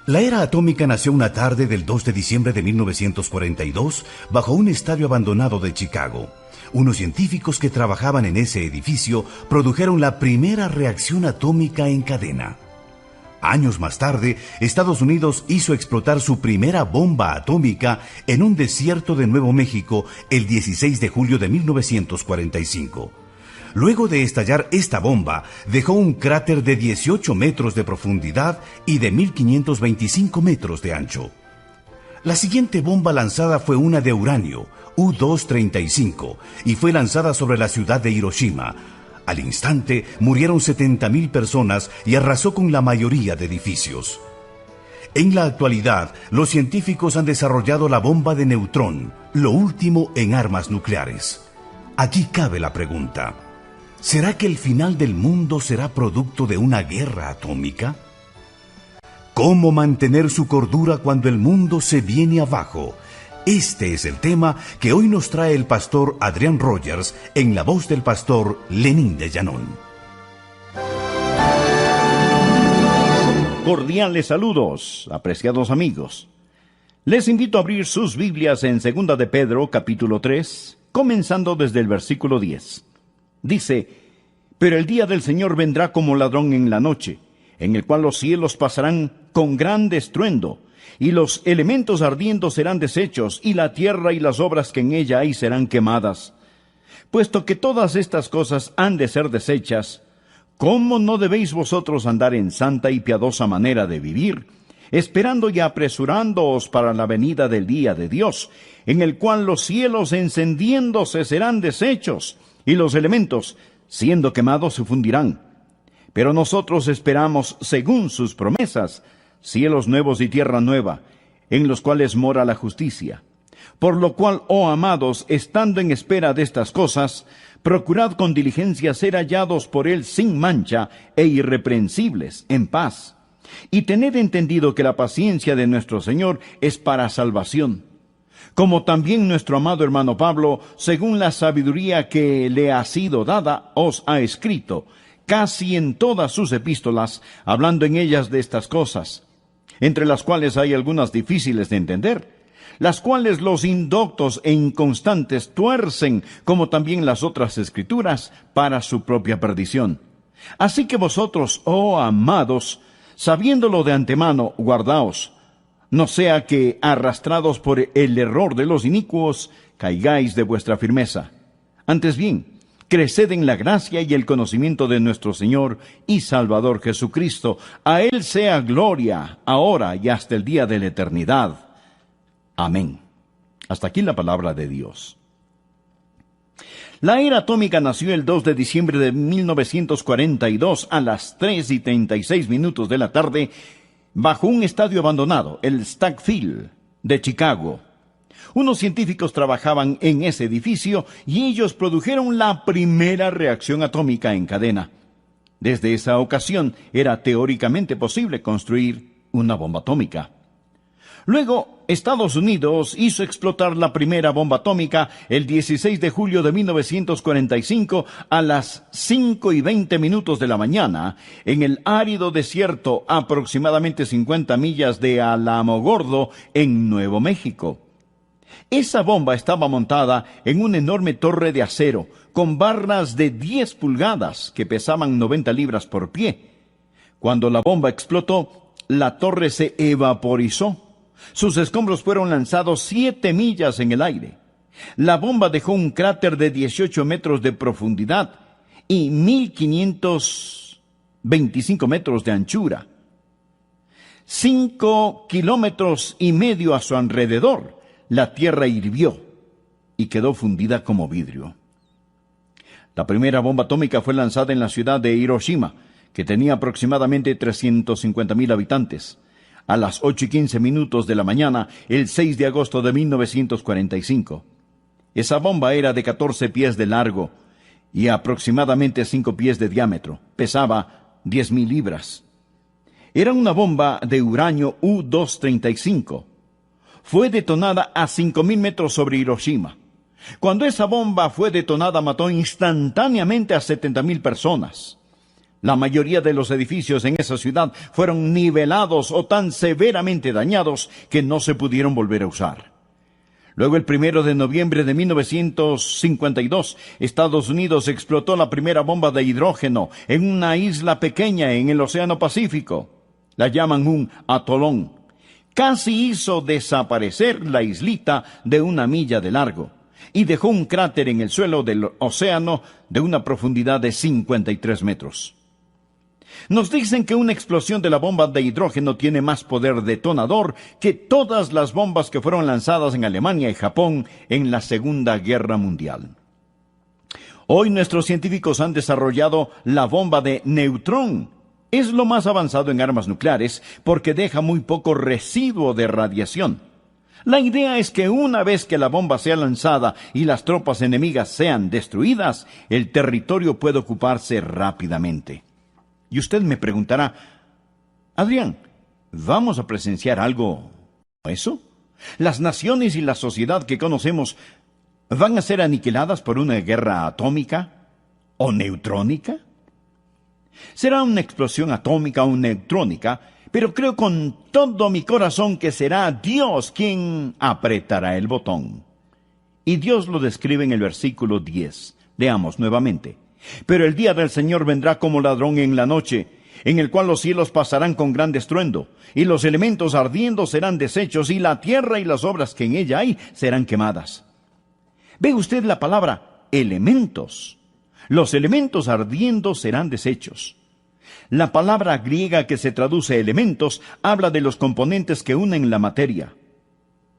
La era atómica nació una tarde del 2 de diciembre de 1942 bajo un estadio abandonado de Chicago. Unos científicos que trabajaban en ese edificio produjeron la primera reacción atómica en cadena. Años más tarde, Estados Unidos hizo explotar su primera bomba atómica en un desierto de Nuevo México el 16 de julio de 1945. Luego de estallar esta bomba, dejó un cráter de 18 metros de profundidad y de 1.525 metros de ancho. La siguiente bomba lanzada fue una de uranio, U-235, y fue lanzada sobre la ciudad de Hiroshima. Al instante, murieron 70.000 personas y arrasó con la mayoría de edificios. En la actualidad, los científicos han desarrollado la bomba de neutrón, lo último en armas nucleares. Aquí cabe la pregunta: ¿será que el final del mundo será producto de una guerra atómica? ¿Cómo mantener su cordura cuando el mundo se viene abajo? Este es el tema que hoy nos trae el pastor Adrián Rogers en la voz del pastor Lenín de Llanón. Cordiales saludos, apreciados amigos. Les invito a abrir sus Biblias en 2 de Pedro, capítulo 3, comenzando desde el versículo 10. Dice: pero el día del Señor vendrá como ladrón en la noche, en el cual los cielos pasarán con gran estruendo, y los elementos ardiendo serán deshechos, y la tierra y las obras que en ella hay serán quemadas. Puesto que todas estas cosas han de ser deshechas, ¿cómo no debéis vosotros andar en santa y piadosa manera de vivir, esperando y apresurándoos para la venida del día de Dios, en el cual los cielos encendiéndose serán deshechos, y los elementos, siendo quemados, se fundirán? Pero nosotros esperamos, según sus promesas, cielos nuevos y tierra nueva, en los cuales mora la justicia. Por lo cual, oh amados, estando en espera de estas cosas, procurad con diligencia ser hallados por él sin mancha e irreprensibles, en paz. Y tened entendido que la paciencia de nuestro Señor es para salvación. Como también nuestro amado hermano Pablo, según la sabiduría que le ha sido dada, os ha escrito, casi en todas sus epístolas, hablando en ellas de estas cosas, entre las cuales hay algunas difíciles de entender, las cuales los indoctos e inconstantes tuercen, como también las otras escrituras, para su propia perdición. Así que vosotros, oh amados, sabiéndolo de antemano, guardaos, no sea que, arrastrados por el error de los inicuos, caigáis de vuestra firmeza. Antes bien, creced en la gracia y el conocimiento de nuestro Señor y Salvador Jesucristo. A Él sea gloria, ahora y hasta el día de la eternidad. Amén. Hasta aquí la palabra de Dios. La era atómica nació el 2 de diciembre de 1942 a las 3:36 de la tarde, bajo un estadio abandonado, el Stagg Field de Chicago. Unos científicos trabajaban en ese edificio y ellos produjeron la primera reacción atómica en cadena. Desde esa ocasión era teóricamente posible construir una bomba atómica. Luego, Estados Unidos hizo explotar la primera bomba atómica el 16 de julio de 1945 a las 5:20 de la mañana en el árido desierto aproximadamente 50 millas de Alamogordo, en Nuevo México. Esa bomba estaba montada en una enorme torre de acero con barras de 10 pulgadas que pesaban 90 libras por pie. Cuando la bomba explotó, la torre se evaporizó. Sus escombros fueron lanzados 7 millas en el aire. La bomba dejó un cráter de 18 metros de profundidad y 1.525 metros de anchura. 5,5 kilómetros a su alrededor. La tierra hirvió y quedó fundida como vidrio. La primera bomba atómica fue lanzada en la ciudad de Hiroshima, que tenía aproximadamente 350,000 habitantes, a las 8:15 de la mañana, el 6 de agosto de 1945. Esa bomba era de 14 pies de largo y aproximadamente 5 pies de diámetro. Pesaba 10,000 libras. Era una bomba de uranio U-235. Fue detonada a 5,000 metros sobre Hiroshima. Cuando esa bomba fue detonada, mató instantáneamente a 70,000 personas. La mayoría de los edificios en esa ciudad fueron nivelados o tan severamente dañados que no se pudieron volver a usar. Luego, el 1 de noviembre de 1952, Estados Unidos explotó la primera bomba de hidrógeno en una isla pequeña en el Océano Pacífico. La llaman un atolón. Casi hizo desaparecer la islita de 1 milla de largo y dejó un cráter en el suelo del océano de una profundidad de 53 metros. Nos dicen que una explosión de la bomba de hidrógeno tiene más poder detonador que todas las bombas que fueron lanzadas en Alemania y Japón en la Segunda Guerra Mundial. Hoy nuestros científicos han desarrollado la bomba de neutrón. Es lo más avanzado en armas nucleares porque deja muy poco residuo de radiación. La idea es que una vez que la bomba sea lanzada y las tropas enemigas sean destruidas, el territorio puede ocuparse rápidamente. Y usted me preguntará, Adrián, ¿vamos a presenciar algo como eso? ¿Las naciones y la sociedad que conocemos van a ser aniquiladas por una guerra atómica o neutrónica? Será una explosión atómica o neutrónica, pero creo con todo mi corazón que será Dios quien apretará el botón. Y Dios lo describe en el versículo 10. Leamos nuevamente. Pero el día del Señor vendrá como ladrón en la noche, en el cual los cielos pasarán con gran estruendo, y los elementos ardiendo serán deshechos, y la tierra y las obras que en ella hay serán quemadas. ¿Ve usted la palabra elementos? Los elementos ardiendo serán deshechos. La palabra griega que se traduce elementos habla de los componentes que unen la materia.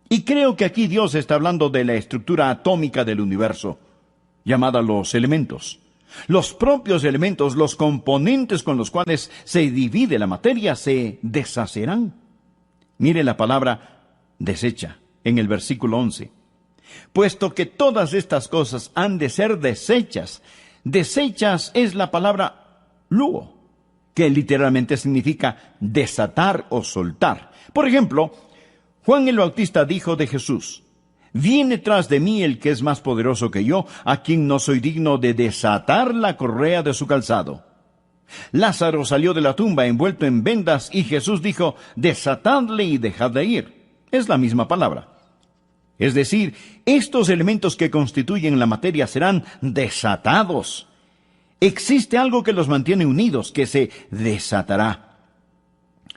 Y creo que aquí Dios está hablando de la estructura atómica del universo, llamada los elementos. Los propios elementos, los componentes con los cuales se divide la materia, se deshacerán. Mire la palabra desecha en el versículo 11. Puesto que todas estas cosas han de ser deshechas. Deshechas es la palabra luo, que literalmente significa desatar o soltar. Por ejemplo, Juan el Bautista dijo de Jesús: viene tras de mí el que es más poderoso que yo, a quien no soy digno de desatar la correa de su calzado. Lázaro salió de la tumba envuelto en vendas y Jesús dijo: desatadle y dejad de ir. Es la misma palabra. Es decir, estos elementos que constituyen la materia serán desatados. Existe algo que los mantiene unidos, que se desatará.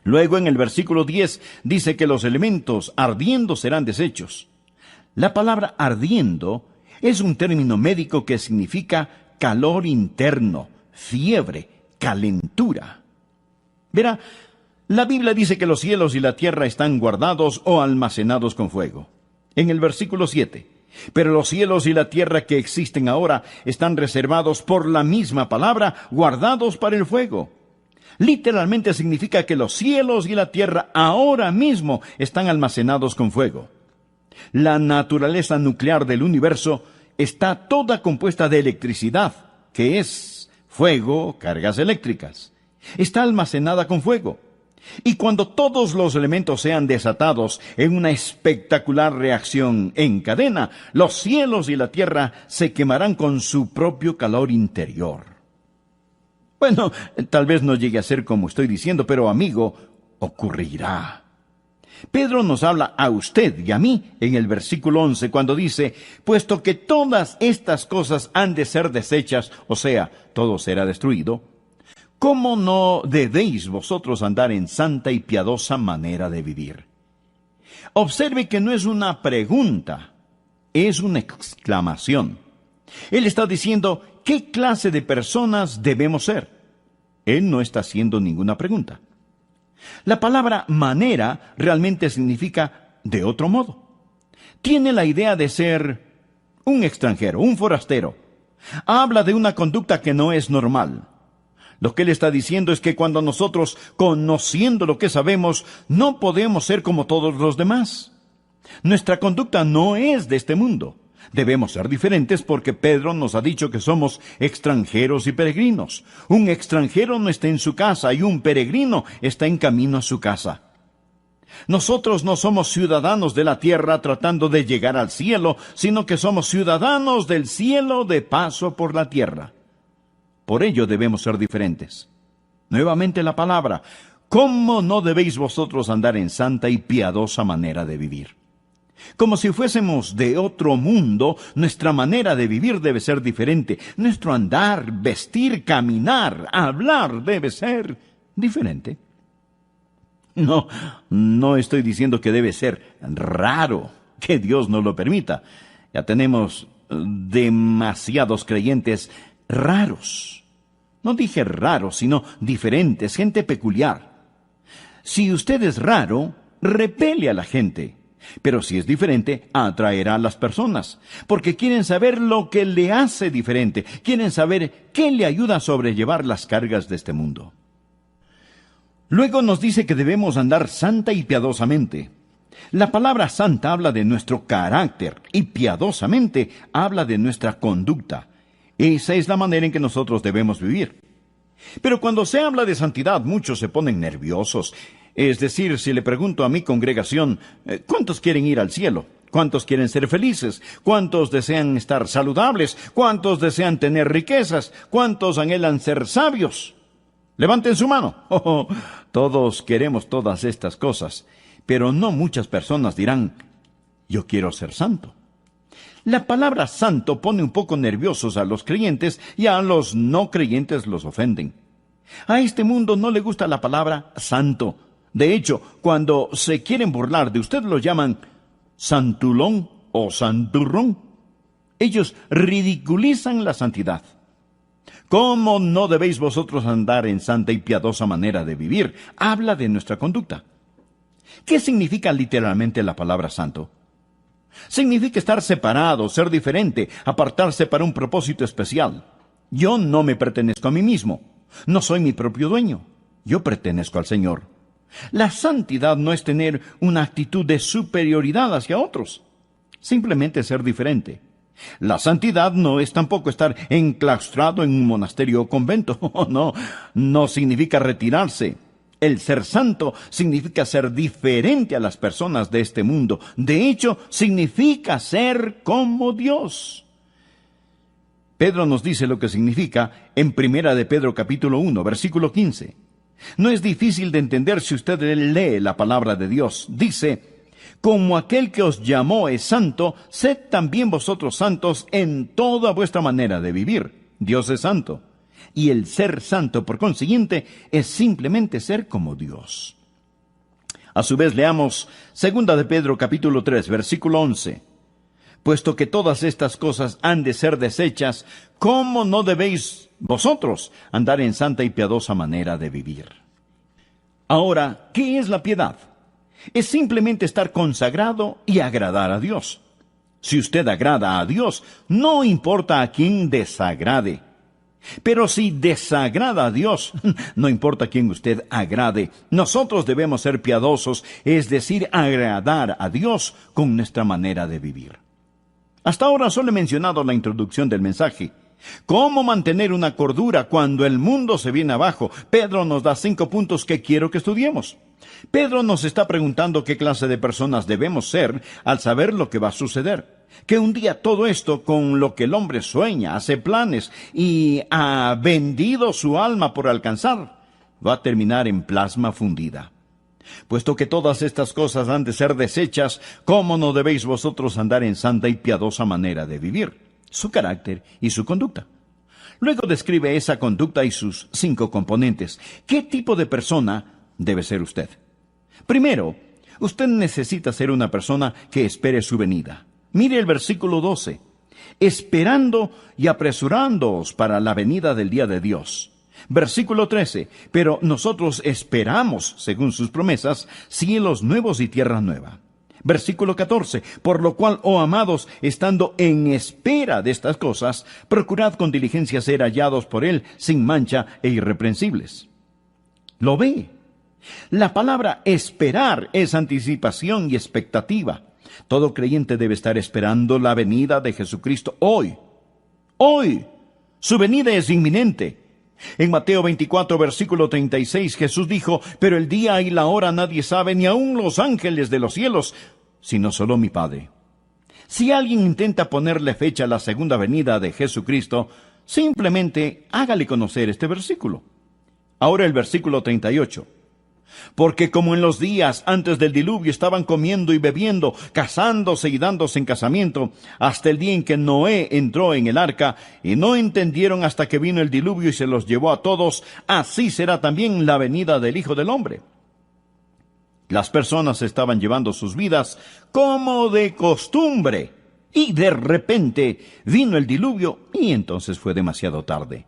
Luego en el versículo 10 dice que los elementos ardiendo serán deshechos. La palabra ardiendo es un término médico que significa calor interno, fiebre, calentura. Verá, la Biblia dice que los cielos y la tierra están guardados o almacenados con fuego. En el versículo 7, pero los cielos y la tierra que existen ahora están reservados por la misma palabra, guardados para el fuego. Literalmente significa que los cielos y la tierra ahora mismo están almacenados con fuego. La naturaleza nuclear del universo está toda compuesta de electricidad, que es fuego, cargas eléctricas. Está almacenada con fuego. Y cuando todos los elementos sean desatados en una espectacular reacción en cadena, los cielos y la tierra se quemarán con su propio calor interior. Bueno, tal vez no llegue a ser como estoy diciendo, pero amigo, ocurrirá. Pedro nos habla a usted y a mí en el versículo 11 cuando dice: puesto que todas estas cosas han de ser deshechas, o sea, todo será destruido, ¿cómo no debéis vosotros andar en santa y piadosa manera de vivir? Observe que no es una pregunta, es una exclamación. Él está diciendo, ¿qué clase de personas debemos ser? Él no está haciendo ninguna pregunta. La palabra manera realmente significa de otro modo. Tiene la idea de ser un extranjero, un forastero. Habla de una conducta que no es normal. Lo que él está diciendo es que cuando nosotros, conociendo lo que sabemos, no podemos ser como todos los demás. Nuestra conducta no es de este mundo. Debemos ser diferentes porque Pedro nos ha dicho que somos extranjeros y peregrinos. Un extranjero no está en su casa y un peregrino está en camino a su casa. Nosotros no somos ciudadanos de la tierra tratando de llegar al cielo, sino que somos ciudadanos del cielo de paso por la tierra. Por ello debemos ser diferentes. Nuevamente la palabra. ¿Cómo no debéis vosotros andar en santa y piadosa manera de vivir? Como si fuésemos de otro mundo, nuestra manera de vivir debe ser diferente. Nuestro andar, vestir, caminar, hablar debe ser diferente. No estoy diciendo que debe ser raro, que Dios no lo permita. Ya tenemos demasiados creyentes raros. No dije raros, sino diferentes, gente peculiar. Si usted es raro, repele a la gente. Pero si es diferente, atraerá a las personas, porque quieren saber lo que le hace diferente, quieren saber qué le ayuda a sobrellevar las cargas de este mundo. Luego nos dice que debemos andar santa y piadosamente. La palabra santa habla de nuestro carácter y piadosamente habla de nuestra conducta. Esa es la manera en que nosotros debemos vivir. Pero cuando se habla de santidad, muchos se ponen nerviosos. Es decir, si le pregunto a mi congregación, ¿cuántos quieren ir al cielo? ¿Cuántos quieren ser felices? ¿Cuántos desean estar saludables? ¿Cuántos desean tener riquezas? ¿Cuántos anhelan ser sabios? Levanten su mano. Todos queremos todas estas cosas, pero no muchas personas dirán, yo quiero ser santo. La palabra santo pone un poco nerviosos a los creyentes y a los no creyentes los ofenden. A este mundo no le gusta la palabra santo. De hecho, cuando se quieren burlar de usted lo llaman santulón o santurrón. Ellos ridiculizan la santidad. ¿Cómo no debéis vosotros andar en santa y piadosa manera de vivir? Habla de nuestra conducta. ¿Qué significa literalmente la palabra santo? Significa estar separado, ser diferente, apartarse para un propósito especial. Yo no me pertenezco a mí mismo. No soy mi propio dueño. Yo pertenezco al Señor. La santidad no es tener una actitud de superioridad hacia otros. Simplemente ser diferente. La santidad no es tampoco estar enclaustrado en un monasterio o convento. No significa retirarse. El ser santo significa ser diferente a las personas de este mundo. De hecho, significa ser como Dios. Pedro nos dice lo que significa en Primera de Pedro capítulo 1, versículo 15. No es difícil de entender si usted lee la palabra de Dios. Dice, como aquel que os llamó es santo, sed también vosotros santos en toda vuestra manera de vivir. Dios es santo. Y el ser santo, por consiguiente, es simplemente ser como Dios. A su vez, leamos 2 de Pedro capítulo 3, versículo 11. Puesto que todas estas cosas han de ser deshechas, ¿cómo no debéis vosotros andar en santa y piadosa manera de vivir? Ahora, ¿qué es la piedad? Es simplemente estar consagrado y agradar a Dios. Si usted agrada a Dios, no importa a quién desagrade. Pero si desagrada a Dios, no importa a quién usted agrade, nosotros debemos ser piadosos, es decir, agradar a Dios con nuestra manera de vivir. Hasta ahora solo he mencionado la introducción del mensaje. ¿Cómo mantener una cordura cuando el mundo se viene abajo? Pedro nos da 5 puntos que quiero que estudiemos. Pedro nos está preguntando qué clase de personas debemos ser al saber lo que va a suceder. Que un día todo esto con lo que el hombre sueña, hace planes y ha vendido su alma por alcanzar, va a terminar en plasma fundida. Puesto que todas estas cosas han de ser deshechas, ¿cómo no debéis vosotros andar en santa y piadosa manera de vivir? Su carácter y su conducta. Luego describe esa conducta y sus 5 componentes. ¿Qué tipo de persona debe ser usted? Primero, usted necesita ser una persona que espere su venida. Mire el versículo 12. Esperando y apresurándoos para la venida del día de Dios. Versículo 13. Pero nosotros esperamos, según sus promesas, cielos nuevos y tierra nueva. Versículo 14. Por lo cual, oh amados, estando en espera de estas cosas, procurad con diligencia ser hallados por Él sin mancha e irreprensibles. ¿Lo ve? La palabra esperar es anticipación y expectativa. Todo creyente debe estar esperando la venida de Jesucristo hoy. Hoy. Su venida es inminente. En Mateo 24, versículo 36, Jesús dijo, pero el día y la hora nadie sabe, ni aun los ángeles de los cielos, sino solo mi Padre. Si alguien intenta ponerle fecha a la segunda venida de Jesucristo, simplemente hágale conocer este versículo. Ahora el versículo 38. Porque como en los días antes del diluvio estaban comiendo y bebiendo, casándose y dándose en casamiento, hasta el día en que Noé entró en el arca, y no entendieron hasta que vino el diluvio y se los llevó a todos, así será también la venida del Hijo del Hombre. Las personas estaban llevando sus vidas como de costumbre, y de repente vino el diluvio, y entonces fue demasiado tarde.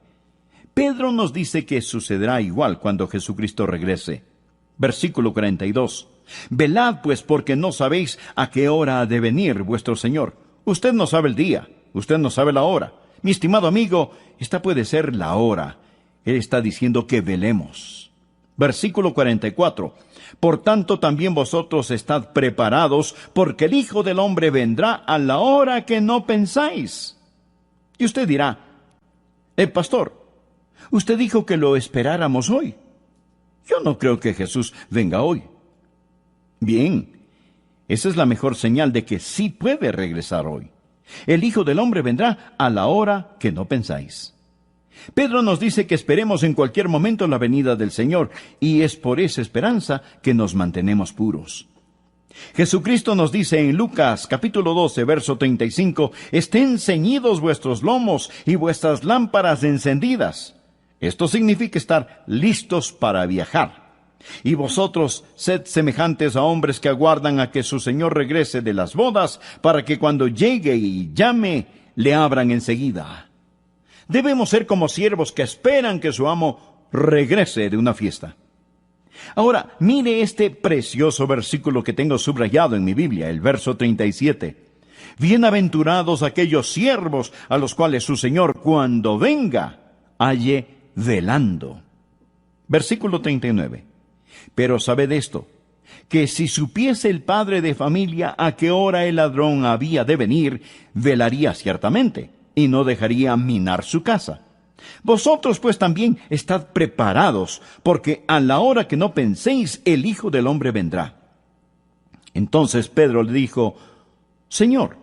Pedro nos dice que sucederá igual cuando Jesucristo regrese. Versículo 42. Velad pues, porque no sabéis a qué hora ha de venir vuestro Señor. Usted no sabe el día, usted no sabe la hora. Mi estimado amigo, esta puede ser la hora. Él está diciendo que velemos. Versículo 44. Por tanto también vosotros estad preparados, porque el Hijo del Hombre vendrá a la hora que no pensáis. Y usted dirá, pastor, usted dijo que lo esperáramos hoy. Yo no creo que Jesús venga hoy. Bien, esa es la mejor señal de que sí puede regresar hoy. El Hijo del Hombre vendrá a la hora que no pensáis. Pedro nos dice que esperemos en cualquier momento la venida del Señor, y es por esa esperanza que nos mantenemos puros. Jesucristo nos dice en Lucas capítulo 12, verso 35, estén ceñidos vuestros lomos y vuestras lámparas encendidas. Esto significa estar listos para viajar. Y vosotros sed semejantes a hombres que aguardan a que su Señor regrese de las bodas, para que cuando llegue y llame, le abran enseguida. Debemos ser como siervos que esperan que su amo regrese de una fiesta. Ahora, mire este precioso versículo que tengo subrayado en mi Biblia, el verso 37. Bienaventurados aquellos siervos a los cuales su Señor, cuando venga, halle velando. Versículo 39. Pero sabed esto, que si supiese el padre de familia a qué hora el ladrón había de venir, velaría ciertamente, y no dejaría minar su casa. Vosotros pues también estad preparados, porque a la hora que no penséis, el Hijo del Hombre vendrá. Entonces Pedro le dijo, Señor,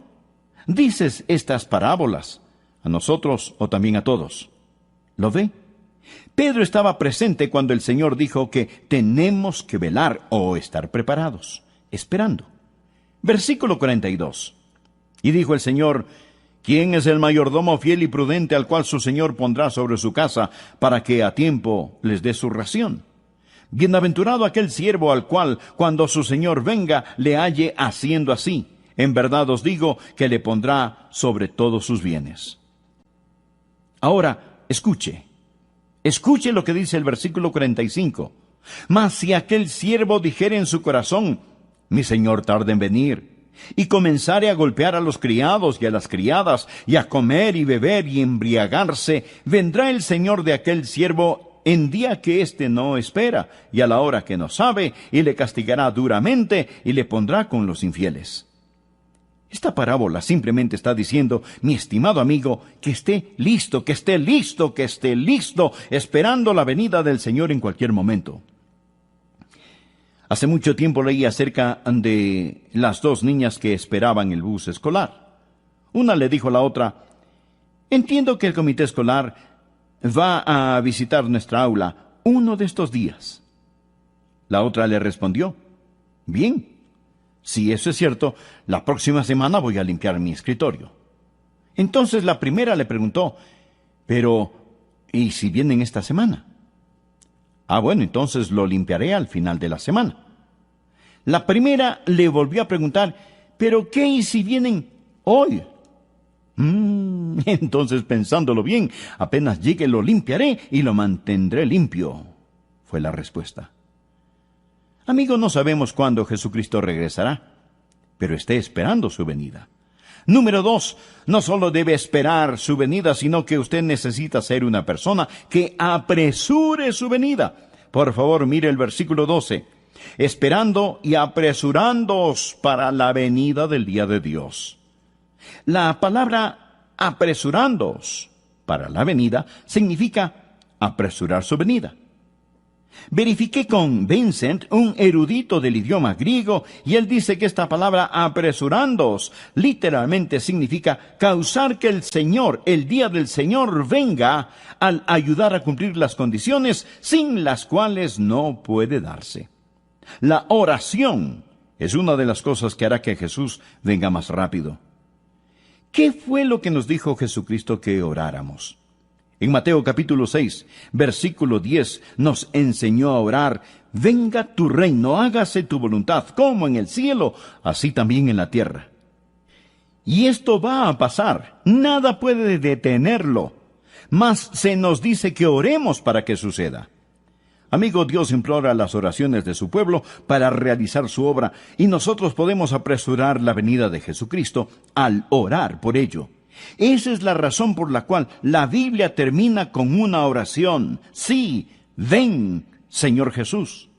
¿dices estas parábolas a nosotros o también a todos? ¿Lo ve? Pedro estaba presente cuando el Señor dijo que tenemos que velar o estar preparados, esperando. Versículo 42. Y dijo el Señor, ¿quién es el mayordomo fiel y prudente al cual su Señor pondrá sobre su casa para que a tiempo les dé su ración? Bienaventurado aquel siervo al cual, cuando su Señor venga, le halle haciendo así. En verdad os digo que le pondrá sobre todos sus bienes. Ahora, escuche lo que dice el versículo 45. Mas si aquel siervo dijere en su corazón, mi Señor tarda en venir, y comenzare a golpear a los criados y a las criadas, y a comer y beber y embriagarse, vendrá el Señor de aquel siervo en día que éste no espera, y a la hora que no sabe, y le castigará duramente, y le pondrá con los infieles. Esta parábola simplemente está diciendo, mi estimado amigo, que esté listo, esperando la venida del Señor en cualquier momento. Hace mucho tiempo leí acerca de las dos niñas que esperaban el bus escolar. Una le dijo a la otra, entiendo que el comité escolar va a visitar nuestra aula uno de estos días. La otra le respondió, bien, si eso es cierto, la próxima semana voy a limpiar mi escritorio. Entonces la primera le preguntó, pero, ¿y si vienen esta semana? Bueno, entonces lo limpiaré al final de la semana. La primera le volvió a preguntar, ¿pero qué y si vienen hoy? Entonces, pensándolo bien, apenas llegue lo limpiaré y lo mantendré limpio, fue la respuesta. Amigo, no sabemos cuándo Jesucristo regresará, pero esté esperando su venida. Número 2, no solo debe esperar su venida, sino que usted necesita ser una persona que apresure su venida. Por favor, mire el versículo 12. Esperando y apresurándoos para la venida del día de Dios. La palabra apresurándoos para la venida significa apresurar su venida. Verifiqué con Vincent, un erudito del idioma griego, y él dice que esta palabra apresurándoos literalmente significa causar que el Señor, el día del Señor, venga al ayudar a cumplir las condiciones sin las cuales no puede darse. La oración es una de las cosas que hará que Jesús venga más rápido. ¿Qué fue lo que nos dijo Jesucristo que oráramos? En Mateo capítulo 6, versículo 10, nos enseñó a orar: venga tu reino, hágase tu voluntad, como en el cielo, así también en la tierra. Y esto va a pasar, nada puede detenerlo, mas se nos dice que oremos para que suceda. Amigo, Dios implora las oraciones de su pueblo para realizar su obra, y nosotros podemos apresurar la venida de Jesucristo al orar por ello. Esa es la razón por la cual la Biblia termina con una oración: sí, ven, Señor Jesús.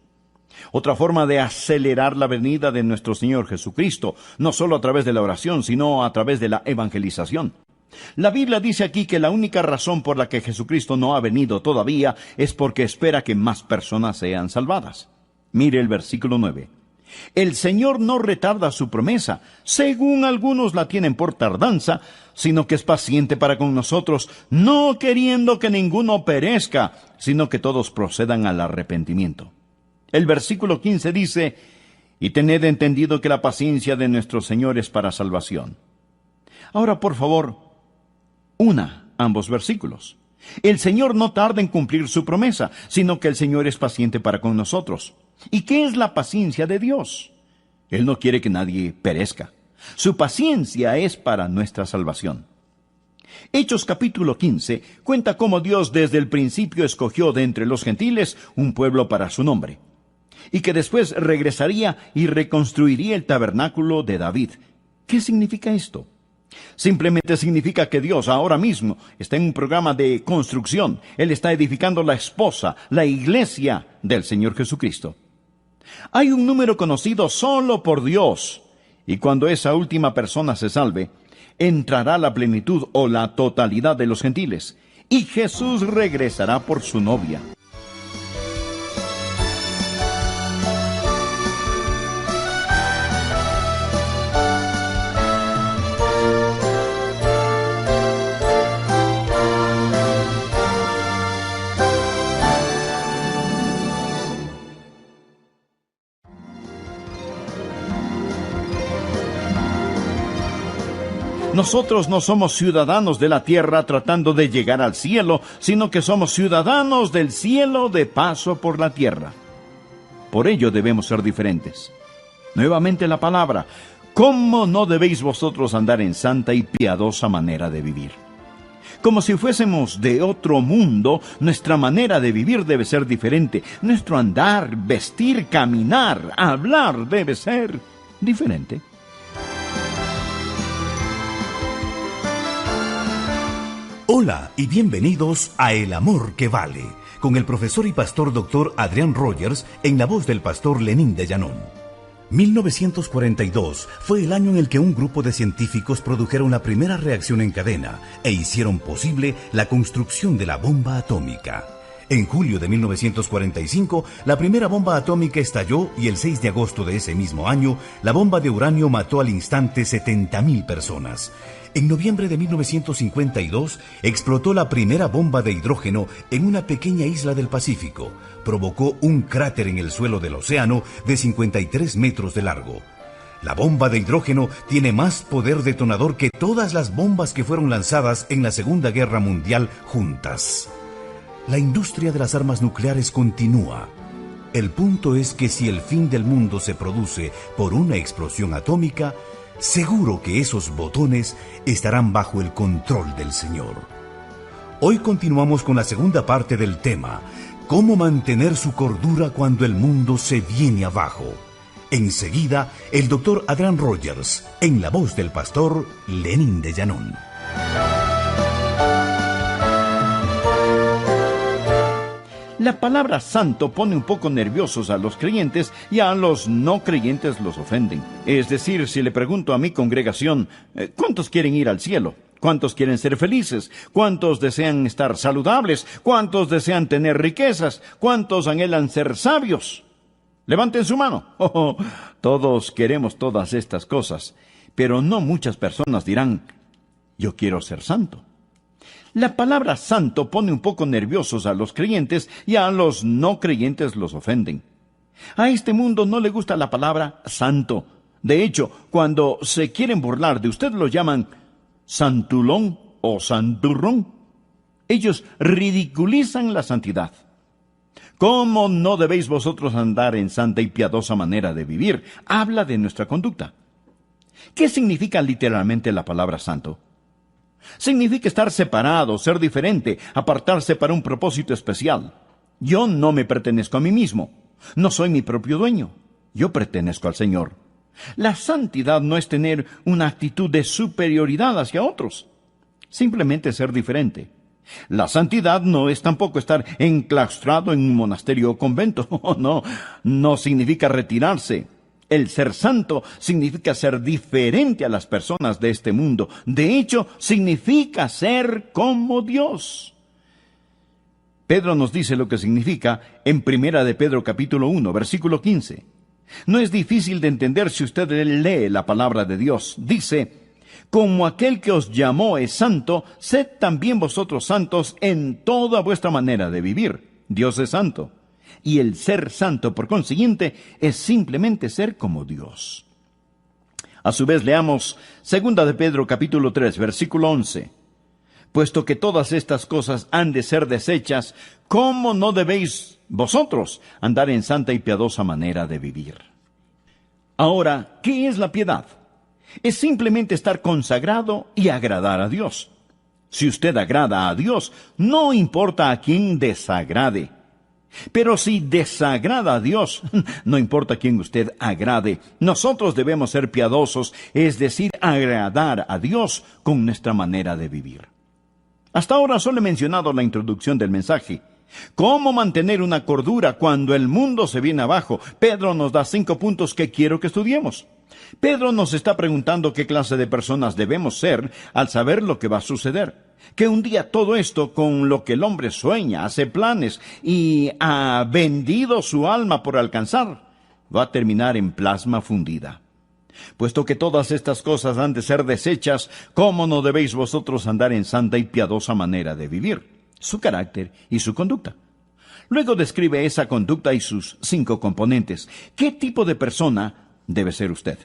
Otra forma de acelerar la venida de nuestro Señor Jesucristo, no solo a través de la oración, sino a través de la evangelización. La Biblia dice aquí que la única razón por la que Jesucristo no ha venido todavía es porque espera que más personas sean salvadas. Mire el versículo 9. El Señor no retarda su promesa, según algunos la tienen por tardanza, sino que es paciente para con nosotros, no queriendo que ninguno perezca, sino que todos procedan al arrepentimiento. El versículo 15 dice: y tened entendido que la paciencia de nuestro Señor es para salvación. Ahora, por favor, una ambos versículos. El Señor no tarda en cumplir su promesa, sino que el Señor es paciente para con nosotros. ¿Y qué es la paciencia de Dios? Él no quiere que nadie perezca. Su paciencia es para nuestra salvación. Hechos capítulo 15 cuenta cómo Dios desde el principio escogió de entre los gentiles un pueblo para su nombre, y que después regresaría y reconstruiría el tabernáculo de David. ¿Qué significa esto? Simplemente significa que Dios ahora mismo está en un programa de construcción. Él está edificando la esposa, la iglesia del Señor Jesucristo. Hay un número conocido solo por Dios, y cuando esa última persona se salve, entrará la plenitud o la totalidad de los gentiles, y Jesús regresará por su novia. Nosotros no somos ciudadanos de la tierra tratando de llegar al cielo, sino que somos ciudadanos del cielo de paso por la tierra. Por ello debemos ser diferentes. Nuevamente la palabra: ¿cómo no debéis vosotros andar en santa y piadosa manera de vivir? Como si fuésemos de otro mundo, nuestra manera de vivir debe ser diferente. Nuestro andar, vestir, caminar, hablar debe ser diferente. Hola y bienvenidos a El Amor que Vale, con el profesor y pastor Dr. Adrián Rogers en la voz del pastor Lenín de Llanón. 1942 fue el año en el que un grupo de científicos produjeron la primera reacción en cadena e hicieron posible la construcción de la bomba atómica. En julio de 1945, la primera bomba atómica estalló y el 6 de agosto de ese mismo año, la bomba de uranio mató al instante 70,000 personas. En noviembre de 1952, explotó la primera bomba de hidrógeno en una pequeña isla del Pacífico. Provocó un cráter en el suelo del océano de 53 metros de largo. La bomba de hidrógeno tiene más poder detonador que todas las bombas que fueron lanzadas en la Segunda Guerra Mundial juntas. La industria de las armas nucleares continúa. El punto es que si el fin del mundo se produce por una explosión atómica, seguro que esos botones estarán bajo el control del Señor. Hoy continuamos con la segunda parte del tema: ¿cómo mantener su cordura cuando el mundo se viene abajo? Enseguida, el Dr. Adrián Rogers, en la voz del pastor Lenín de Llanón. La palabra santo pone un poco nerviosos a los creyentes y a los no creyentes los ofenden. Es decir, si le pregunto a mi congregación, ¿cuántos quieren ir al cielo?, ¿Cuántos quieren ser felices? ¿Cuántos desean estar saludables? ¿Cuántos desean tener riquezas? ¿Cuántos anhelan ser sabios? Levanten su mano. Todos queremos todas estas cosas, pero no muchas personas dirán, yo quiero ser santo. La palabra santo pone un poco nerviosos a los creyentes y a los no creyentes los ofenden. A este mundo no le gusta la palabra santo. De hecho, cuando se quieren burlar de usted lo llaman santulón o santurrón. Ellos ridiculizan la santidad. ¿Cómo no debéis vosotros andar en santa y piadosa manera de vivir? Habla de nuestra conducta. ¿Qué significa literalmente la palabra santo? Significa estar separado, ser diferente, apartarse para un propósito especial. Yo no me pertenezco a mí mismo. No soy mi propio dueño. Yo pertenezco al Señor. La santidad no es tener una actitud de superioridad hacia otros. Simplemente ser diferente. La santidad no es tampoco estar enclaustrado en un monasterio o convento. No significa retirarse. El ser santo significa ser diferente a las personas de este mundo. De hecho, significa ser como Dios. Pedro nos dice lo que significa en 1 de Pedro capítulo 1, versículo 15. No es difícil de entender si usted lee la palabra de Dios. Dice, como aquel que os llamó es santo, sed también vosotros santos en toda vuestra manera de vivir. Dios es santo. Y el ser santo, por consiguiente, es simplemente ser como Dios. A su vez, leamos 2 de Pedro capítulo 3, versículo 11. Puesto que todas estas cosas han de ser deshechas, ¿cómo no debéis vosotros andar en santa y piadosa manera de vivir? Ahora, ¿qué es la piedad? Es simplemente estar consagrado y agradar a Dios. Si usted agrada a Dios, no importa a quién desagrade. Pero si desagrada a Dios, no importa a quién usted agrade. Nosotros debemos ser piadosos, es decir, agradar a Dios con nuestra manera de vivir. Hasta ahora solo he mencionado la introducción del mensaje. ¿Cómo mantener una cordura cuando el mundo se viene abajo? Pedro nos da 5 puntos que quiero que estudiemos. Pedro nos está preguntando qué clase de personas debemos ser al saber lo que va a suceder. Que un día todo esto con lo que el hombre sueña, hace planes y ha vendido su alma por alcanzar, va a terminar en plasma fundida. Puesto que todas estas cosas han de ser deshechas, ¿cómo no debéis vosotros andar en santa y piadosa manera de vivir? Su carácter y su conducta. Luego describe esa conducta y sus 5 componentes. ¿Qué tipo de persona debe ser usted?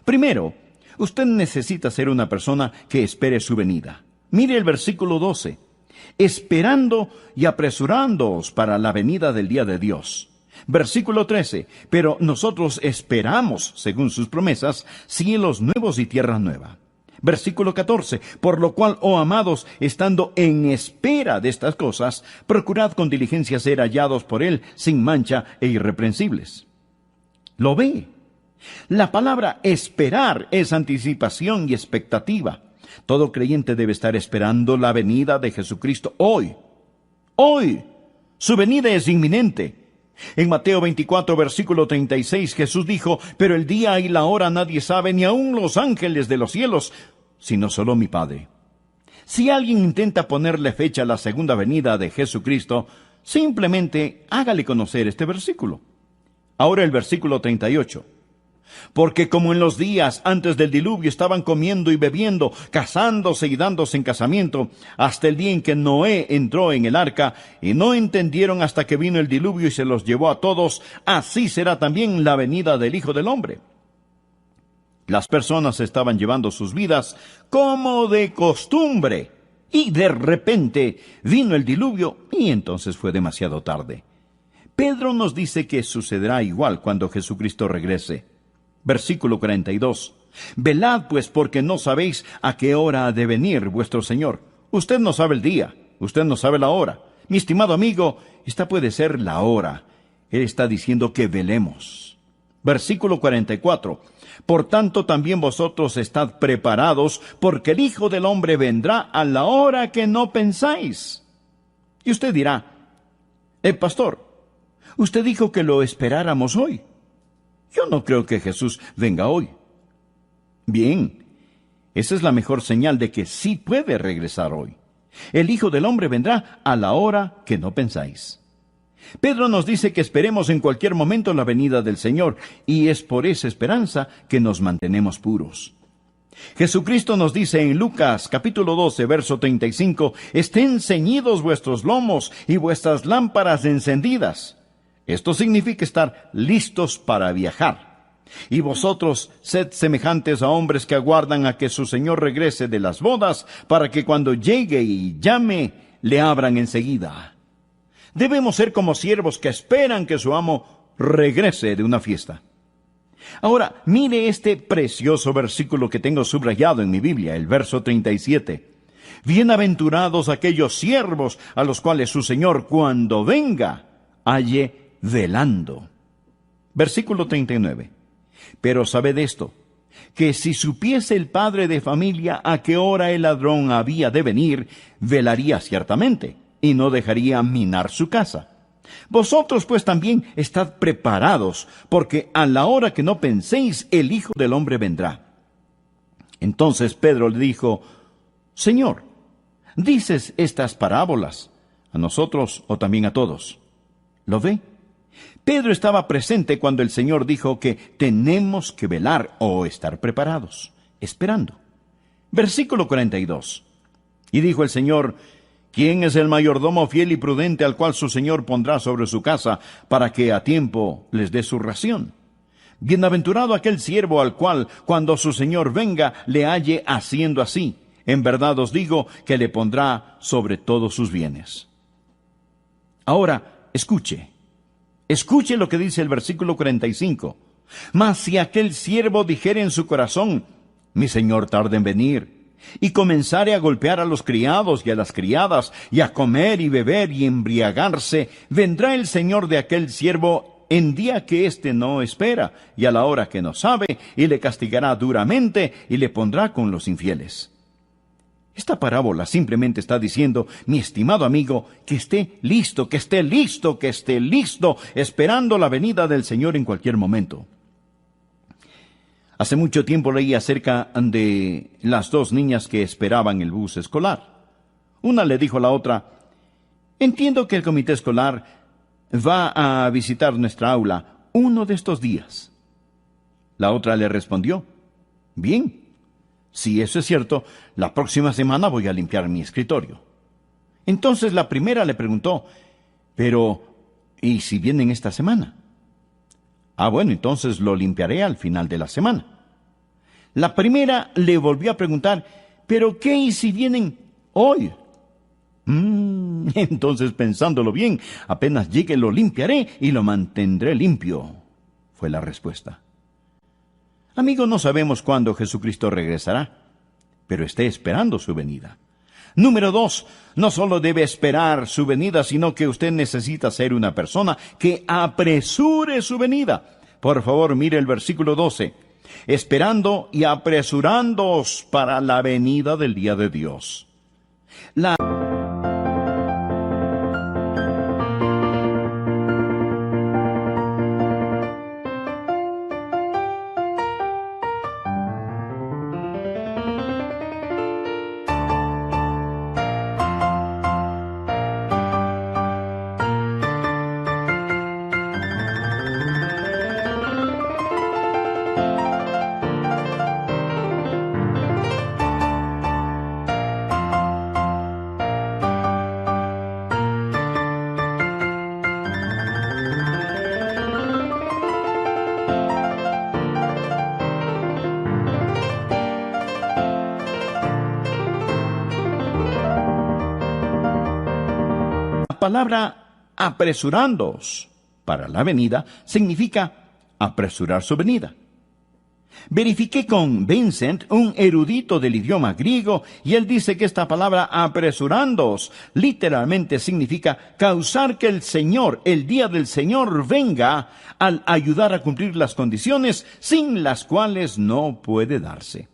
Primero, usted necesita ser una persona que espere su venida. Mire el versículo 12. Esperando y apresurándoos para la venida del día de Dios. Versículo 13. Pero nosotros esperamos, según sus promesas, cielos nuevos y tierra nueva. Versículo 14. Por lo cual, oh amados, estando en espera de estas cosas, procurad con diligencia ser hallados por Él sin mancha e irreprensibles. ¿Lo ve? La palabra esperar es anticipación y expectativa. Todo creyente debe estar esperando la venida de Jesucristo hoy. Hoy. Su venida es inminente. En Mateo 24, versículo 36, Jesús dijo, pero el día y la hora nadie sabe, ni aun los ángeles de los cielos, sino solo mi Padre. Si alguien intenta ponerle fecha a la segunda venida de Jesucristo, simplemente hágale conocer este versículo. Ahora el versículo 38. Porque como en los días antes del diluvio estaban comiendo y bebiendo, casándose y dándose en casamiento, hasta el día en que Noé entró en el arca, y no entendieron hasta que vino el diluvio y se los llevó a todos, así será también la venida del Hijo del Hombre. Las personas estaban llevando sus vidas como de costumbre, y de repente vino el diluvio, y entonces fue demasiado tarde. Pedro nos dice que sucederá igual cuando Jesucristo regrese. Versículo 42. Velad pues, porque no sabéis a qué hora ha de venir vuestro Señor. Usted no sabe el día, usted no sabe la hora. Mi estimado amigo, esta puede ser la hora. Él está diciendo que velemos. Versículo 44. Por tanto también vosotros estad preparados, porque el Hijo del Hombre vendrá a la hora que no pensáis. Y usted dirá, pastor, usted dijo que lo esperáramos hoy. Yo no creo que Jesús venga hoy. Bien, Esa es la mejor señal de que sí puede regresar hoy. El Hijo del Hombre vendrá a la hora que no pensáis. Pedro nos dice que esperemos en cualquier momento la venida del Señor, y es por esa esperanza que nos mantenemos puros. Jesucristo nos dice en Lucas capítulo 12, verso 35, «Estén ceñidos vuestros lomos y vuestras lámparas encendidas». Esto significa estar listos para viajar. «Y vosotros sed semejantes a hombres que aguardan a que su Señor regrese de las bodas, para que cuando llegue y llame, le abran enseguida». Debemos ser como siervos que esperan que su amo regrese de una fiesta. Ahora, mire este precioso versículo que tengo subrayado en mi Biblia, el verso 37. «Bienaventurados aquellos siervos a los cuales su Señor, cuando venga, halle velando». Versículo 39. «Pero sabed esto, que si supiese el padre de familia a qué hora el ladrón había de venir, velaría ciertamente, y no dejaría minar su casa. Vosotros pues también estad preparados, porque a la hora que no penséis, el Hijo del Hombre vendrá». Entonces Pedro le dijo, «Señor, ¿dices estas parábolas a nosotros o también a todos?» ¿Lo ve? Pedro estaba presente cuando el Señor dijo que tenemos que velar o estar preparados, esperando. Versículo 42. «Y dijo el Señor, ¿quién es el mayordomo fiel y prudente al cual su Señor pondrá sobre su casa para que a tiempo les dé su ración? Bienaventurado aquel siervo al cual, cuando su Señor venga, le halle haciendo así. En verdad os digo que le pondrá sobre todos sus bienes». Ahora, escuche lo que dice el versículo 45. «Mas si aquel siervo dijere en su corazón, mi Señor tarda en venir, y comenzare a golpear a los criados y a las criadas, y a comer y beber y embriagarse, vendrá el Señor de aquel siervo en día que éste no espera, y a la hora que no sabe, y le castigará duramente, y le pondrá con los infieles». Esta parábola simplemente está diciendo, mi estimado amigo, que esté listo, esperando la venida del Señor en cualquier momento. Hace mucho tiempo leí acerca de las dos niñas que esperaban el bus escolar. Una le dijo a la otra, «Entiendo que el comité escolar va a visitar nuestra aula uno de estos días». La otra le respondió, «Bien, si eso es cierto, la próxima semana voy a limpiar mi escritorio». Entonces la primera le preguntó, «Pero, ¿y si vienen esta semana?» «Ah, bueno, entonces lo limpiaré al final de la semana». La primera le volvió a preguntar, «¿Pero qué y si vienen hoy?» Entonces, pensándolo bien, apenas llegue lo limpiaré y lo mantendré limpio, fue la respuesta. Amigo, no sabemos cuándo Jesucristo regresará, pero esté esperando su venida. Número 2, no solo debe esperar su venida, sino que usted necesita ser una persona que apresure su venida. Por favor, mire el versículo 12. «Esperando y apresurándoos para la venida del día de Dios». La palabra apresurándoos para la venida significa apresurar su venida. Verifiqué con Vincent, un erudito del idioma griego, y él dice que esta palabra apresurándoos literalmente significa causar que el Señor, el día del Señor, venga al ayudar a cumplir las condiciones sin las cuales no puede darse.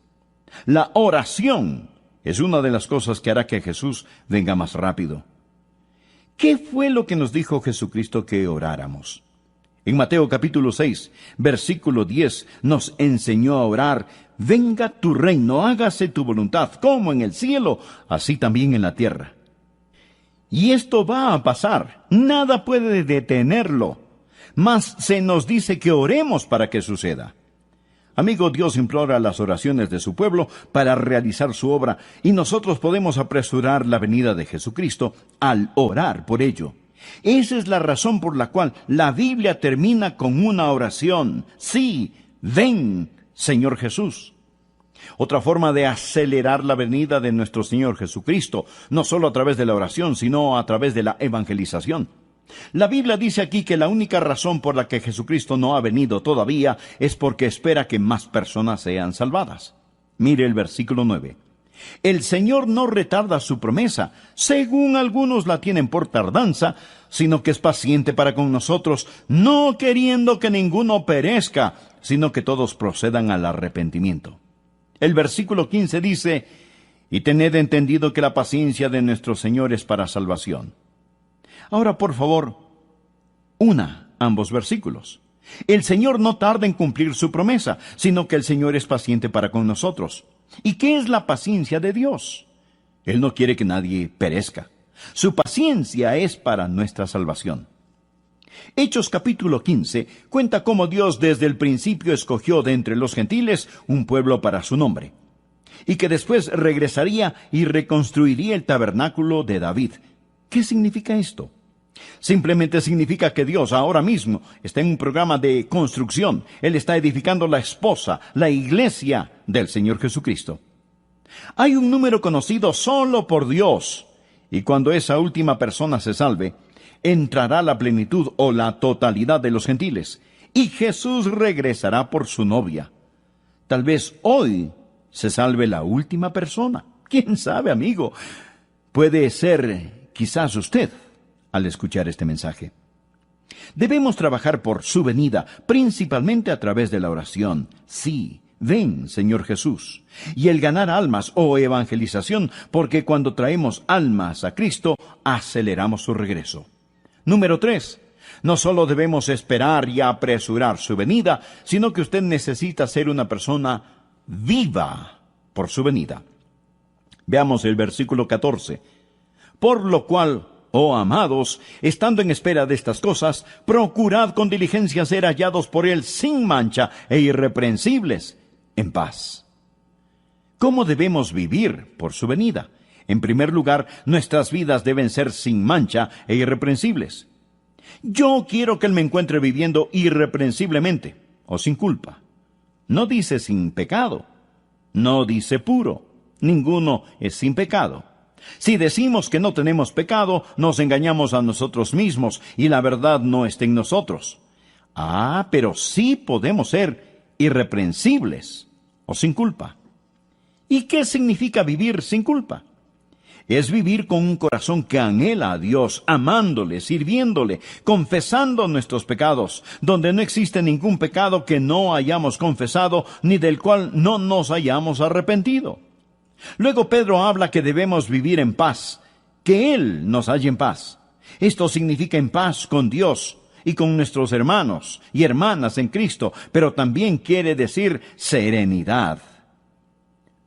La oración es una de las cosas que hará que Jesús venga más rápido. ¿Qué fue lo que nos dijo Jesucristo que oráramos? En Mateo capítulo 6, versículo 10, nos enseñó a orar: venga tu reino, hágase tu voluntad, como en el cielo, así también en la tierra. Y esto va a pasar, nada puede detenerlo, mas se nos dice que oremos para que suceda. Amigo, Dios implora las oraciones de su pueblo para realizar su obra, y nosotros podemos apresurar la venida de Jesucristo al orar por ello. Esa es la razón por la cual la Biblia termina con una oración: sí, ven, Señor Jesús. Otra forma de acelerar la venida de nuestro Señor Jesucristo, no solo a través de la oración, sino a través de la evangelización. La Biblia dice aquí que la única razón por la que Jesucristo no ha venido todavía es porque espera que más personas sean salvadas. Mire el versículo 9. El Señor no retarda su promesa, según algunos la tienen por tardanza, sino que es paciente para con nosotros, no queriendo que ninguno perezca, sino que todos procedan al arrepentimiento. El versículo 15 dice: y tened entendido que la paciencia de nuestro Señor es para salvación. Ahora, por favor, una ambos versículos. El Señor no tarda en cumplir su promesa, sino que el Señor es paciente para con nosotros. ¿Y qué es la paciencia de Dios? Él no quiere que nadie perezca. Su paciencia es para nuestra salvación. Hechos capítulo 15 cuenta cómo Dios desde el principio escogió de entre los gentiles un pueblo para su nombre, y que después regresaría y reconstruiría el tabernáculo de David. ¿Qué significa esto? Simplemente significa que Dios ahora mismo está en un programa de construcción. Él está edificando la esposa, la iglesia del Señor Jesucristo. Hay un número conocido solo por Dios, y cuando esa última persona se salve, entrará la plenitud o la totalidad de los gentiles, y Jesús regresará por su novia. Tal vez hoy se salve la última persona. ¿Quién sabe, amigo? Puede ser quizás usted al escuchar este mensaje. Debemos trabajar por su venida, principalmente a través de la oración: sí, ven, Señor Jesús, y el ganar almas o evangelización, porque cuando traemos almas a Cristo, aceleramos su regreso. Número 3. No solo debemos esperar y apresurar su venida, sino que usted necesita ser una persona viva por su venida. Veamos el versículo 14. Por lo cual, oh amados, estando en espera de estas cosas, procurad con diligencia ser hallados por Él sin mancha e irreprensibles, en paz. ¿Cómo debemos vivir por su venida? En primer lugar, nuestras vidas deben ser sin mancha e irreprensibles. Yo quiero que Él me encuentre viviendo irreprensiblemente o sin culpa. No dice sin pecado, no dice puro, ninguno es sin pecado. Si decimos que no tenemos pecado, nos engañamos a nosotros mismos y la verdad no está en nosotros. Pero sí podemos ser irreprensibles o sin culpa. ¿Y qué significa vivir sin culpa? Es vivir con un corazón que anhela a Dios, amándole, sirviéndole, confesando nuestros pecados, donde no existe ningún pecado que no hayamos confesado, ni del cual no nos hayamos arrepentido. Luego Pedro habla que debemos vivir en paz, que Él nos halle en paz. Esto significa en paz con Dios y con nuestros hermanos y hermanas en Cristo, pero también quiere decir serenidad.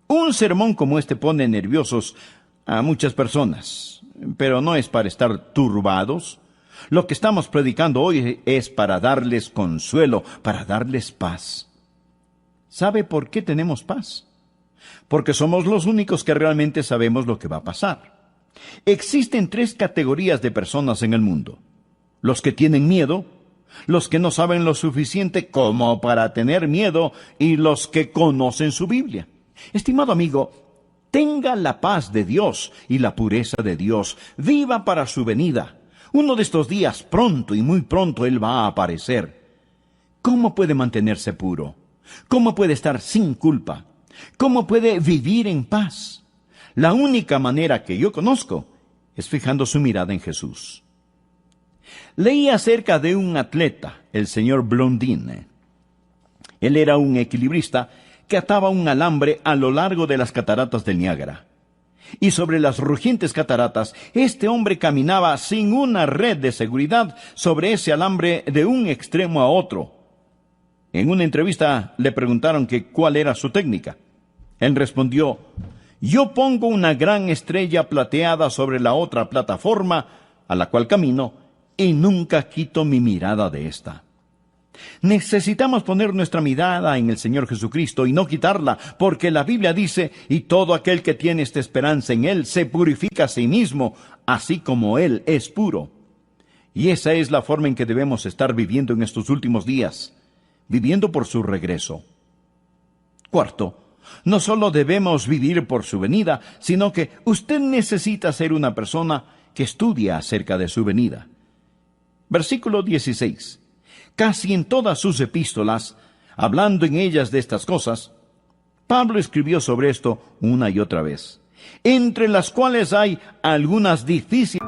Un sermón como este pone nerviosos a muchas personas, pero no es para estar turbados. Lo que estamos predicando hoy es para darles consuelo, para darles paz. ¿Sabe por qué tenemos paz? Porque somos los únicos que realmente sabemos lo que va a pasar. Existen 3 categorías de personas en el mundo: los que tienen miedo, los que no saben lo suficiente como para tener miedo, y los que conocen su Biblia. Estimado amigo, tenga la paz de Dios y la pureza de Dios. Viva para su venida. Uno de estos días, pronto y muy pronto, Él va a aparecer. ¿Cómo puede mantenerse puro? ¿Cómo puede estar sin culpa? ¿Cómo puede vivir en paz? La única manera que yo conozco es fijando su mirada en Jesús. Leí acerca de un atleta, el señor Blondin. Él era un equilibrista que ataba un alambre a lo largo de las cataratas del Niágara. Y sobre las rugientes cataratas, este hombre caminaba sin una red de seguridad sobre ese alambre de un extremo a otro. En una entrevista le preguntaron que cuál era su técnica. Él respondió: yo pongo una gran estrella plateada sobre la otra plataforma a la cual camino y nunca quito mi mirada de esta. Necesitamos poner nuestra mirada en el Señor Jesucristo y no quitarla, porque la Biblia dice: y todo aquel que tiene esta esperanza en Él se purifica a sí mismo, así como Él es puro. Y esa es la forma en que debemos estar viviendo en estos últimos días, viviendo por su regreso. Cuarto, no solo debemos vivir por su venida, sino que usted necesita ser una persona que estudia acerca de su venida. Versículo 16. Casi en todas sus epístolas, hablando en ellas de estas cosas, Pablo escribió sobre esto una y otra vez, entre las cuales hay algunas difíciles.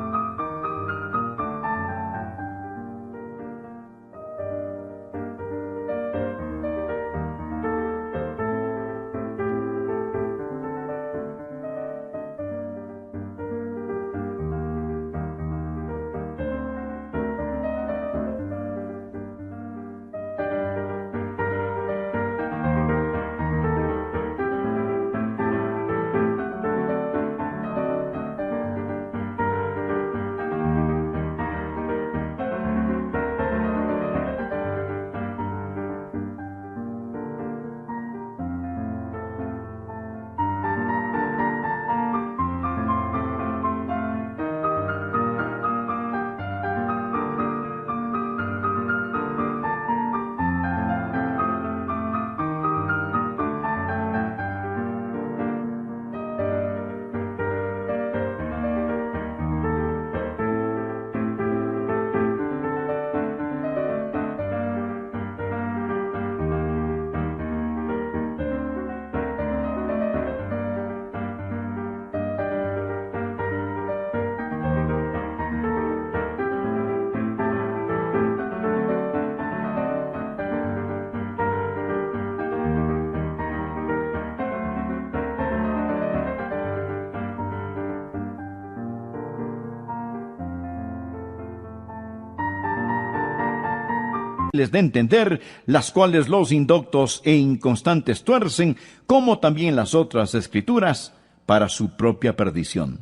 De entender, las cuales los indoctos e inconstantes tuercen, como también las otras escrituras, para su propia perdición.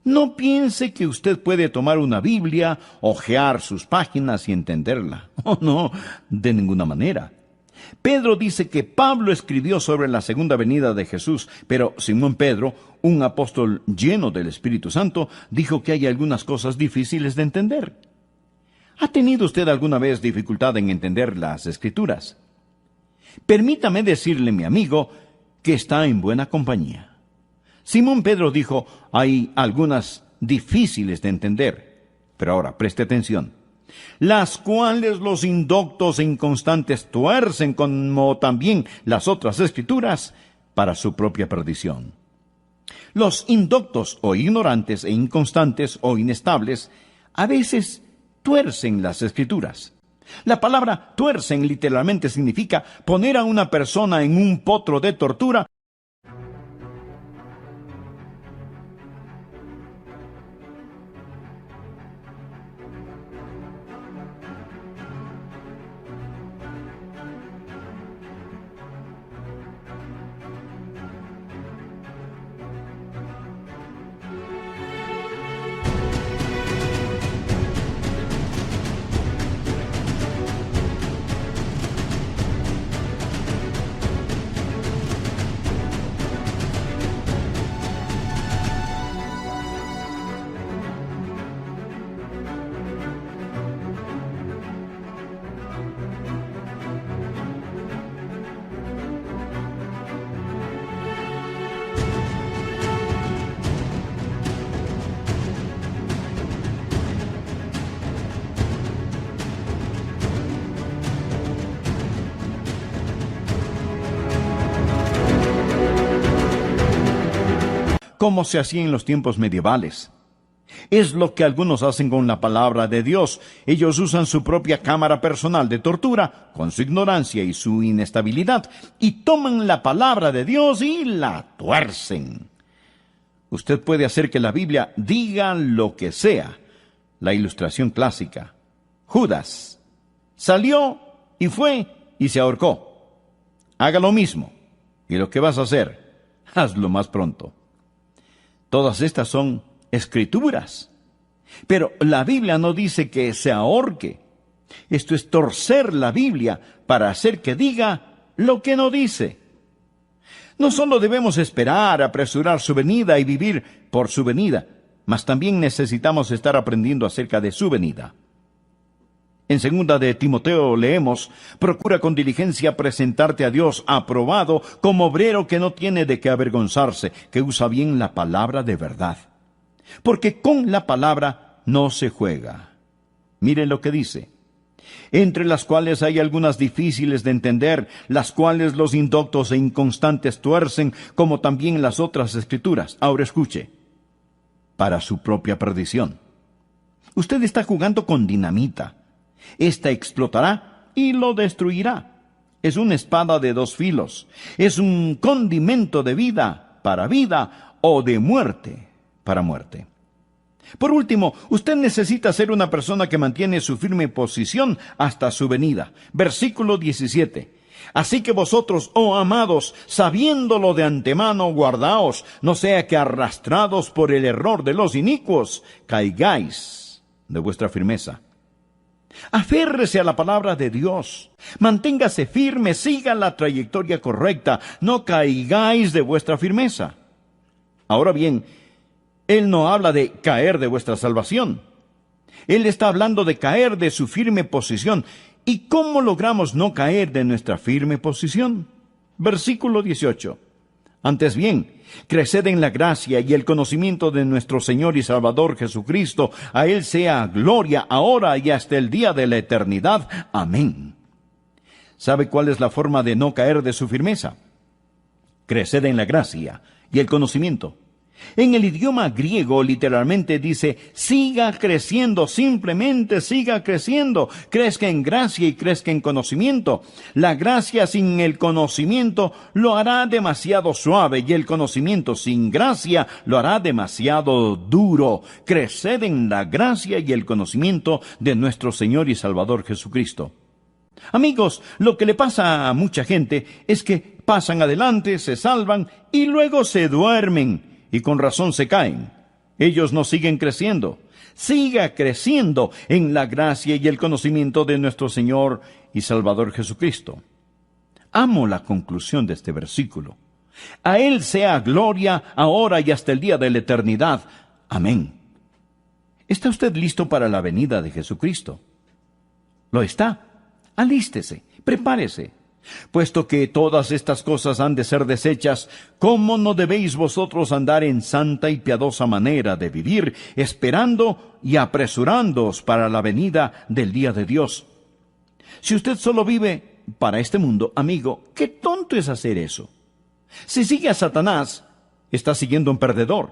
No piense que usted puede tomar una Biblia, hojear sus páginas y entenderla. Oh, no, de ninguna manera. Pedro dice que Pablo escribió sobre la segunda venida de Jesús, pero Simón Pedro, un apóstol lleno del Espíritu Santo, dijo que hay algunas cosas difíciles de entender. ¿Ha tenido usted alguna vez dificultad en entender las Escrituras? Permítame decirle, mi amigo, que está en buena compañía. Simón Pedro dijo: hay algunas difíciles de entender. Pero ahora, preste atención. Las cuales los indoctos e inconstantes tuercen, como también las otras Escrituras, para su propia perdición. Los indoctos o ignorantes e inconstantes o inestables a veces tuercen las Escrituras. La palabra tuercen literalmente significa poner a una persona en un potro de tortura. Como se hacía en los tiempos medievales. Es lo que algunos hacen con la palabra de Dios. Ellos usan su propia cámara personal de tortura, con su ignorancia y su inestabilidad, y toman la palabra de Dios y la tuercen. Usted puede hacer que la Biblia diga lo que sea. La ilustración clásica. Judas salió y fue y se ahorcó. Haga lo mismo. Y lo que vas a hacer, hazlo más pronto. Todas estas son escrituras. Pero la Biblia no dice que se ahorque. Esto es torcer la Biblia para hacer que diga lo que no dice. No solo debemos esperar, apresurar su venida y vivir por su venida, mas también necesitamos estar aprendiendo acerca de su venida. En 2 de Timoteo leemos: procura con diligencia presentarte a Dios aprobado como obrero que no tiene de qué avergonzarse, que usa bien la palabra de verdad. Porque con la palabra no se juega. Miren lo que dice: entre las cuales hay algunas difíciles de entender, las cuales los indoctos e inconstantes tuercen, como también las otras escrituras. Ahora escuche: para su propia perdición. Usted está jugando con dinamita. Esta explotará y lo destruirá. Es una espada de dos filos. Es un condimento de vida para vida o de muerte para muerte. Por último, usted necesita ser una persona que mantiene su firme posición hasta su venida. Versículo 17. Así que vosotros, oh amados, sabiéndolo de antemano, guardaos, no sea que arrastrados por el error de los inicuos, caigáis de vuestra firmeza. Aférrese a la palabra de Dios. Manténgase firme, siga la trayectoria correcta. No caigáis de vuestra firmeza. Ahora bien, Él no habla de caer de vuestra salvación. Él está hablando de caer de su firme posición. ¿Y cómo logramos no caer de nuestra firme posición? Versículo 18. Antes bien, creced en la gracia y el conocimiento de nuestro Señor y Salvador Jesucristo. A Él sea gloria ahora y hasta el día de la eternidad. Amén. ¿Sabe cuál es la forma de no caer de su firmeza? Creced en la gracia y el conocimiento. En el idioma griego literalmente dice: siga creciendo, simplemente siga creciendo. Crezca en gracia y crezca en conocimiento. La gracia sin el conocimiento lo hará demasiado suave, y el conocimiento sin gracia lo hará demasiado duro. Creced en la gracia y el conocimiento de nuestro Señor y Salvador Jesucristo. Amigos, lo que le pasa a mucha gente es que pasan adelante, se salvan y luego se duermen. Y con razón se caen. Ellos no siguen creciendo. Siga creciendo en la gracia y el conocimiento de nuestro Señor y Salvador Jesucristo. Amo la conclusión de este versículo. A Él sea gloria ahora y hasta el día de la eternidad. Amén. ¿Está usted listo para la venida de Jesucristo? ¿Lo está? Alístese, prepárese. Puesto que todas estas cosas han de ser deshechas, ¿cómo no debéis vosotros andar en santa y piadosa manera de vivir, esperando y apresurándoos para la venida del día de Dios? Si usted solo vive para este mundo, amigo, qué tonto es hacer eso. Si sigue a Satanás, está siguiendo a un perdedor.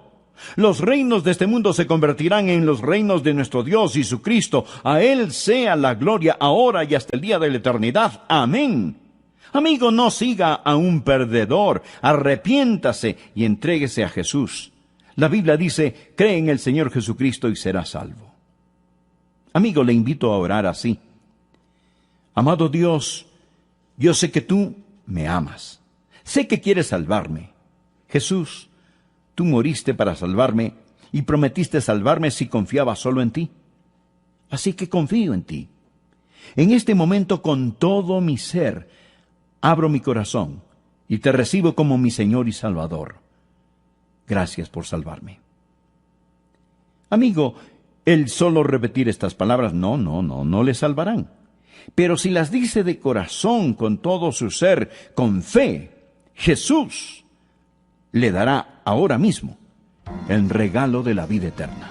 Los reinos de este mundo se convertirán en los reinos de nuestro Dios y su Cristo. A Él sea la gloria ahora y hasta el día de la eternidad. Amén. Amigo, no siga a un perdedor, arrepiéntase y entréguese a Jesús. La Biblia dice: cree en el Señor Jesucristo y será salvo. Amigo, le invito a orar así: amado Dios, yo sé que tú me amas. Sé que quieres salvarme. Jesús, tú moriste para salvarme y prometiste salvarme si confiaba solo en ti. Así que confío en ti. En este momento, con todo mi ser, abro mi corazón y te recibo como mi Señor y Salvador. Gracias por salvarme. Amigo, el solo repetir estas palabras no le salvarán. Pero si las dice de corazón, con todo su ser, con fe, Jesús le dará ahora mismo el regalo de la vida eterna.